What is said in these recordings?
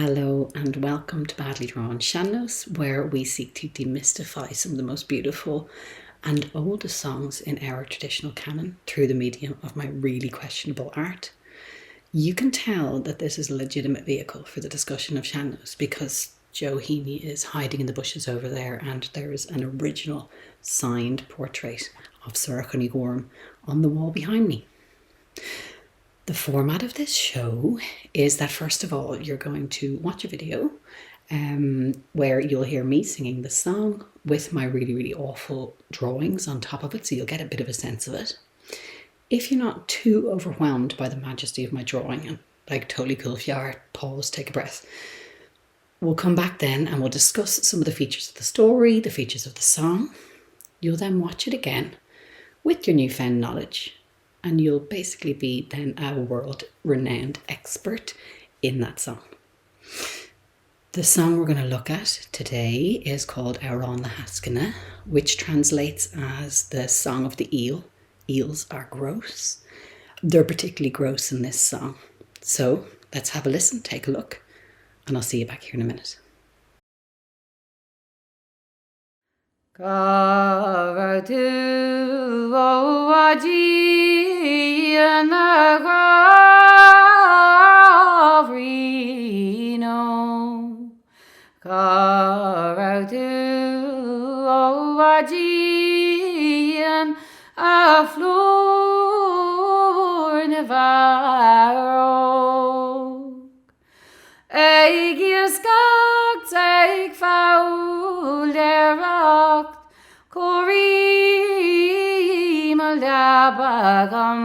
Hello and welcome to Badly Drawn Sean-nós, where we seek to demystify some of the most beautiful and oldest songs in our traditional canon through the medium of my really questionable art. You can tell that this is a legitimate vehicle for the discussion of Sean-nós because Joe Heaney is hiding in the bushes over there and there is an original signed portrait of Sir Gorm on the wall behind me. The format of this show is that first of all, you're going to watch a video where you'll hear me singing the song with my really, really awful drawings on top of it, so you'll get a bit of a sense of it. If you're not too overwhelmed by the majesty of my drawing, and like totally cool if you are, pause, take a breath. We'll come back then and we'll discuss some of the features of the story, the features of the song. You'll then watch it again with your newfound knowledge, and you'll basically be then a world-renowned expert in that song. The song we're going to look at today is called Amhrán hEascainne, which translates as the song of the eel. Eels are gross. They're particularly gross in this song. So let's have a listen, take a look, and I'll see you back here in a minute. A flúor nevarog Eig hEascainne eig faul deracht Corim a labagam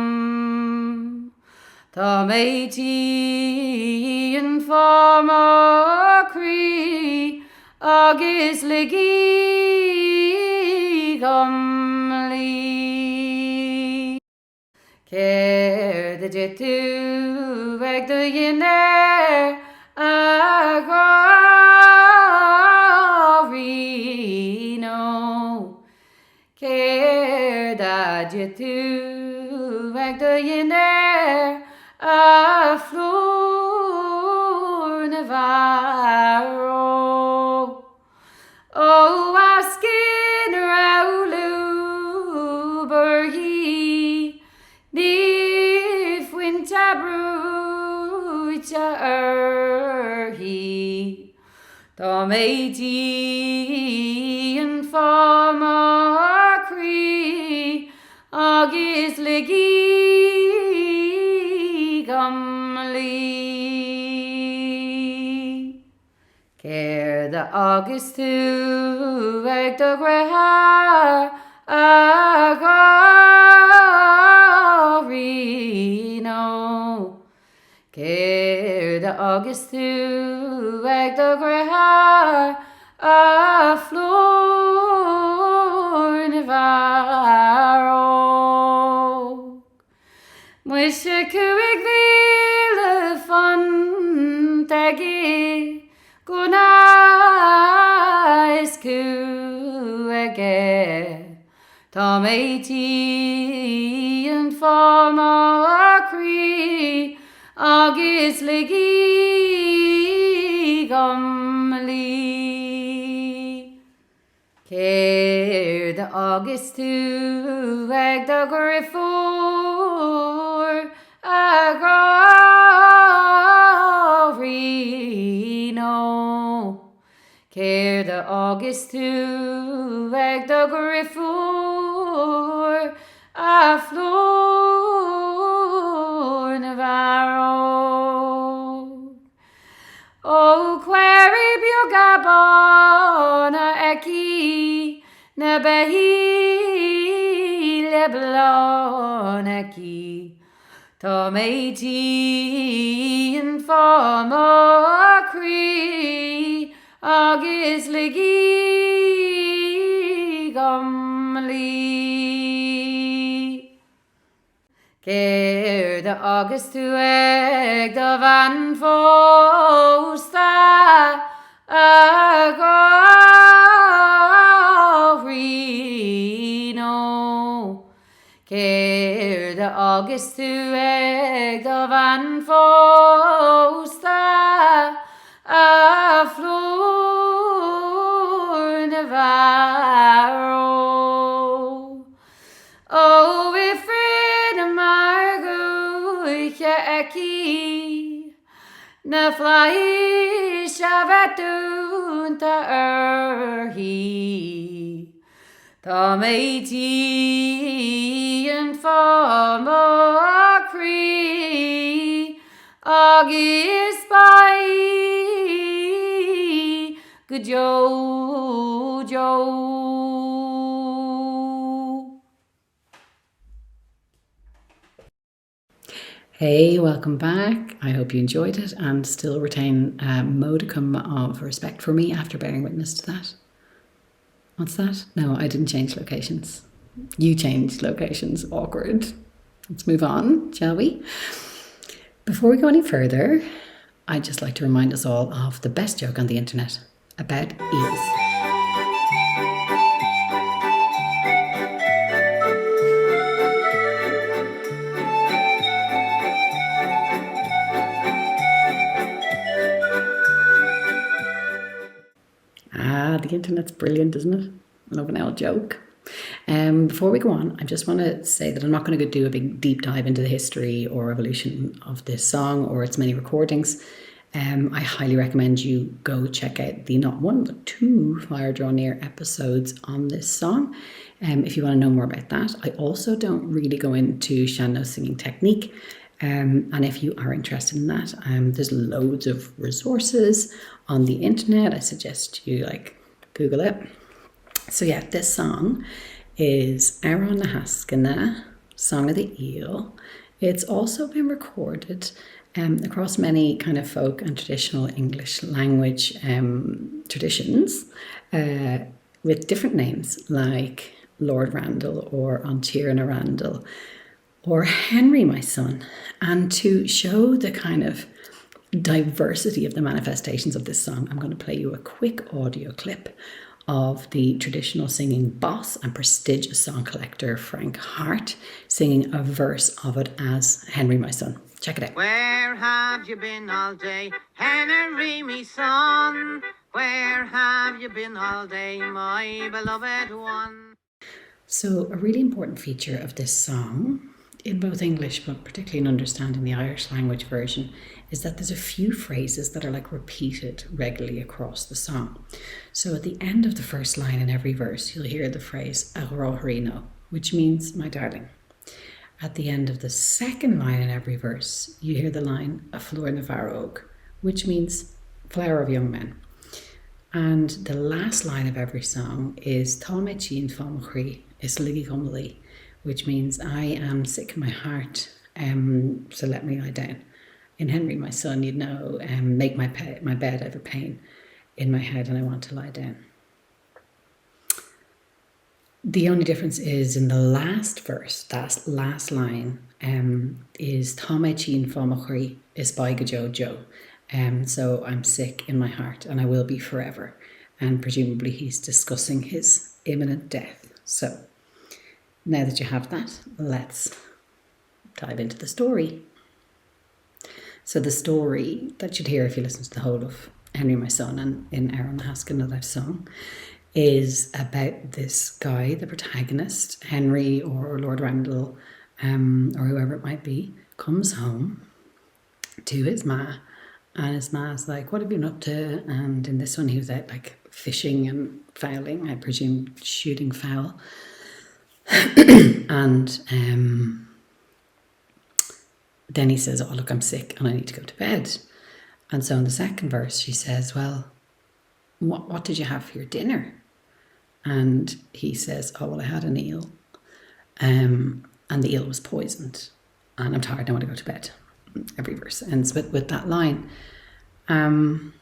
Tá méití in forma crí agus ligi gamlí Ceir de jetú ag do dhéanaar a gárínó Ceir da jetú ag do dhéanaar a flúor nevarog O hEascainne raulú burgí Nif winter brúte hí Tá méití in forma crí agus ligi gamlí Ceir de agus tú ag do grethar a gárínó Ceir de agus tú ag do grethar a flúor nevarog Muise cuaig mhíle fan teigi Gunáis cuaige Tá méití in forma crí agus ligi gamlí Ceir de agus tú ag do grifúr a gárínó Ceir de agus tú ag do grifúr a flúor nevarog O query biogabon a eki na behí le blon eki Tá méití in forma crí agus ligi gamlí Ceir de agus tú ag do bhan fósta a gárínó Ceir de agus tú ag do bhan fósta varo. Oh, we freedom eki. Na fly shavatun ta erhi. Ta meiti and fama cree. Agis by good Joe. Hey, welcome back. I hope you enjoyed it and still retain a modicum of respect for me after bearing witness to that. What's that? No, I didn't change locations. You changed locations. Awkward. Let's move on, shall we? Before we go any further, I'd just like to remind us all of the best joke on the internet about eels. The internet's brilliant, isn't it? I love an old joke. Before we go on, I just want to say that I'm not going to do a big deep dive into the history or evolution of this song or its many recordings. I highly recommend you go check out the not one but two Fire Draw Near episodes on this song if you want to know more about that. I also don't really go into Sean-Nó's singing technique. And if you are interested in that, there's loads of resources on the internet. I suggest you Google it. So yeah, this song is Amhrán na hEascainne, Song of the Eel. It's also been recorded across many kind of folk and traditional English language traditions with different names like Lord Randall or Antír na Randall or Henry, my son. And to show the kind of diversity of the manifestations of this song, I'm going to play you a quick audio clip of the traditional singing boss and prestigious song collector Frank Hart singing a verse of it as Henry, my son. Check it out. Where have you been all day, Henry, me son? Where have you been all day, my beloved one? So a really important feature of this song, in both English but particularly in understanding the Irish language version, is that there's a few phrases that are repeated regularly across the song. So at the end of the first line in every verse, you'll hear the phrase "Aghráthríno," which means my darling. At the end of the second line in every verse, you hear the line "A flúir na bharóg," which means flower of young men. And the last line of every song is "Tá mé tín fáma chrí is ligi gomlí," which means I am sick in my heart, so let me lie down. In Henry, my son, you'd know, make my bed, I have a pain in my head and I want to lie down. The only difference is in the last verse, that last line, is Tá mé tín fáma chrí is by Joe. So I'm sick in my heart and I will be forever. And presumably he's discussing his imminent death. So now that you have that, let's dive into the story. So the story that you'd hear if you listen to the whole of Henry, my son, and in Amhrán na hEascainne that I've sung, is about this guy, the protagonist, Henry or Lord Randall, or whoever it might be, comes home to his ma, and his ma's like, "What have you been up to?" And in this one, he was out fishing and fowling, I presume shooting fowl. And then he says, "Oh, look, I'm sick and I need to go to bed." And so in the second verse, she says, "Well, what did you have for your dinner?" And he says, "Oh, well, I had an eel. And the eel was poisoned. And I'm tired, I want to go to bed." Every verse ends with that line. And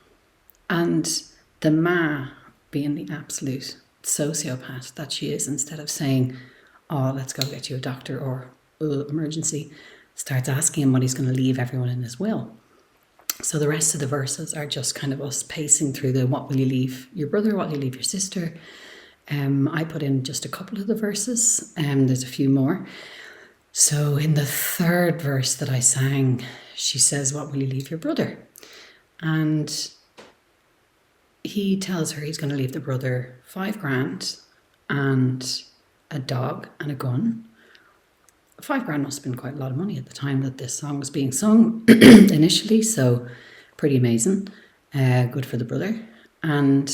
the ma, being the absolute sociopath that she is, instead of saying, "Oh, let's go get you a doctor," or "emergency," starts asking him what he's going to leave everyone in his will. So the rest of the verses are just kind of us pacing through the what will you leave your brother, what will you leave your sister. I put in just a couple of the verses, there's a few more. So in the third verse that I sang, she says, "What will you leave your brother?" And he tells her he's going to leave the brother 5 grand and a dog and a gun. 5 grand must have been quite a lot of money at the time that this song was being sung initially, so pretty amazing. Good for the brother. And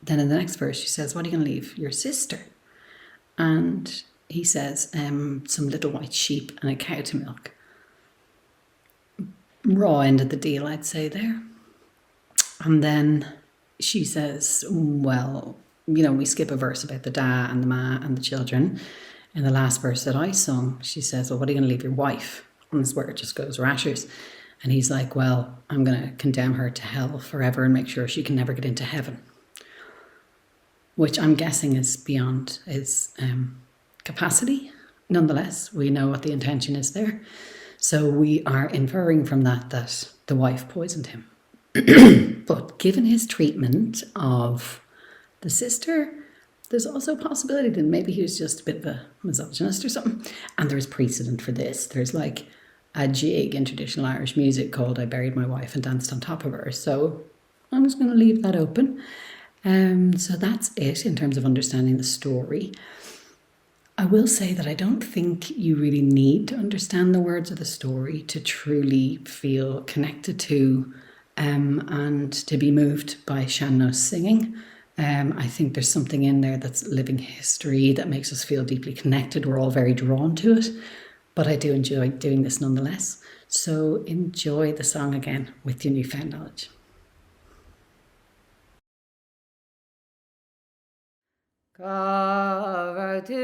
then in the next verse she says, what are you going to leave your sister? And he says, some little white sheep and a cow to milk. Raw end of the deal, I'd say there. And then she says, well, we skip a verse about the da and the ma and the children. In the last verse that I sung, she says, well, what are you going to leave your wife? And this where it just goes rashers. And he's like, well, I'm going to condemn her to hell forever and make sure she can never get into heaven. Which I'm guessing is beyond his capacity. Nonetheless, we know what the intention is there. So we are inferring from that the wife poisoned him. But given his treatment of the sister, there's also a possibility that maybe he was just a bit of a misogynist or something. And there's precedent for this. There's like a jig in traditional Irish music called I Buried My Wife and Danced on Top of Her. So I'm just going to leave that open. So that's it in terms of understanding the story. I will say that I don't think you really need to understand the words of the story to truly feel connected to and to be moved by Sean-Nó's singing. I think there's something in there that's living history that makes us feel deeply connected. We're all very drawn to it, but I do enjoy doing this nonetheless. So enjoy the song again with your newfound knowledge. Karatu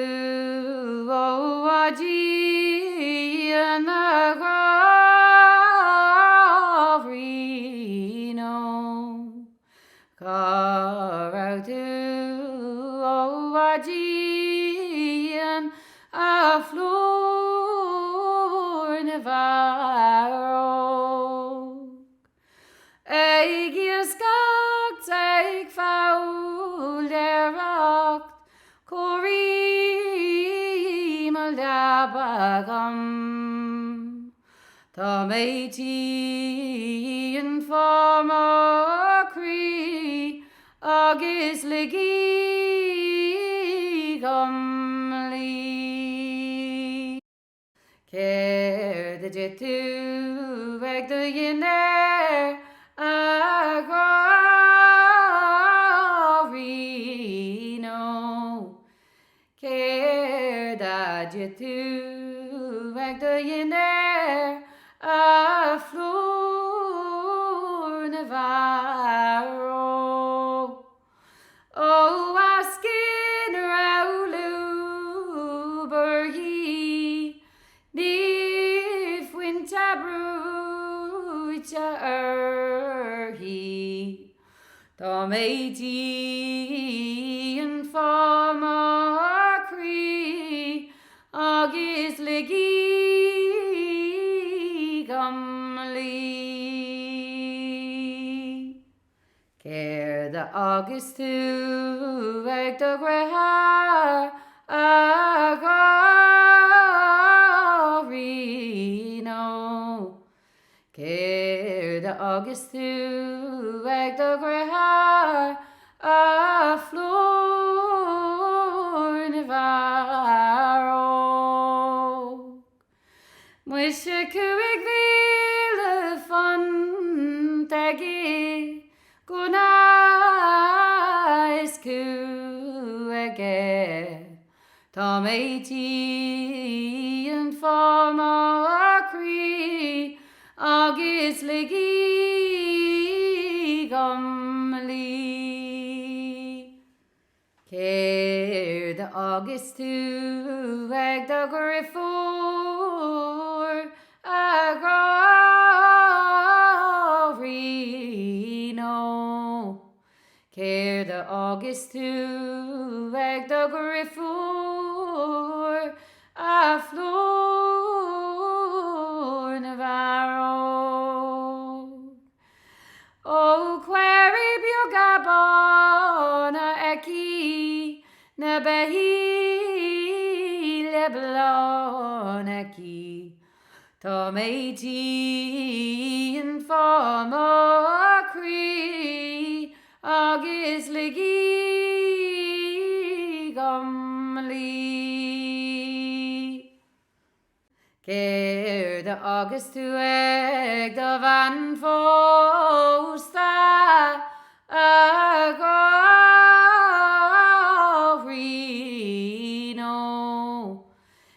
owaji anagarino. Karatu owaji aflor nevaro. Eigias gagt eig faul derakt Cori Maldabagam Tomaty and Farmer Cree August Legi Gumly Care the Jetu Rag the Yiner Agrarino Care da Jetu Rag the Yiner Flor Navarro Oh Askin Raulu Berhi Nif Wintabru Erhi Tomaty and Farmer Cree August Legi Gumly Care the August to Rag the Grehar Agrarino Care the August to Rag the Grehar Flor Navarro Mwishe Kuig Vile Fun Tagi Gunais Kuege Tomaty and Farmer Cree August Legi Gumly Care the August to Rag the Griffor Agrarino Care the August to Rag the Griffor Flor Navarro O query Biogabona Eki Nabehi Lebloneki Tomaty and Farmer Cree agus ligi gomli. Keir de agus tú ag do van fósta a gofrino.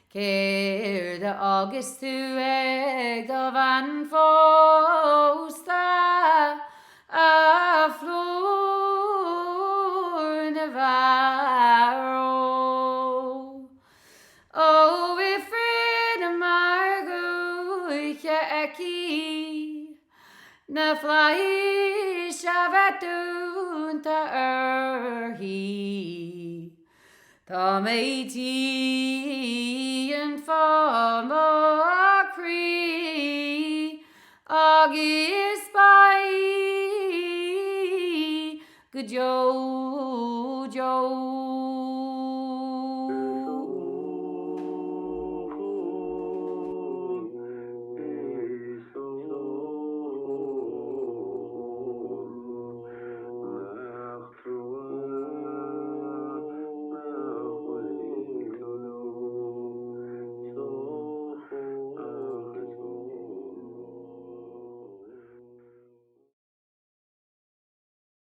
Keir de agus tú ag do van fósta a flúr na varro. Oh, if Eki na fly shavatunta erhi ta meiti and famokri agis by good jo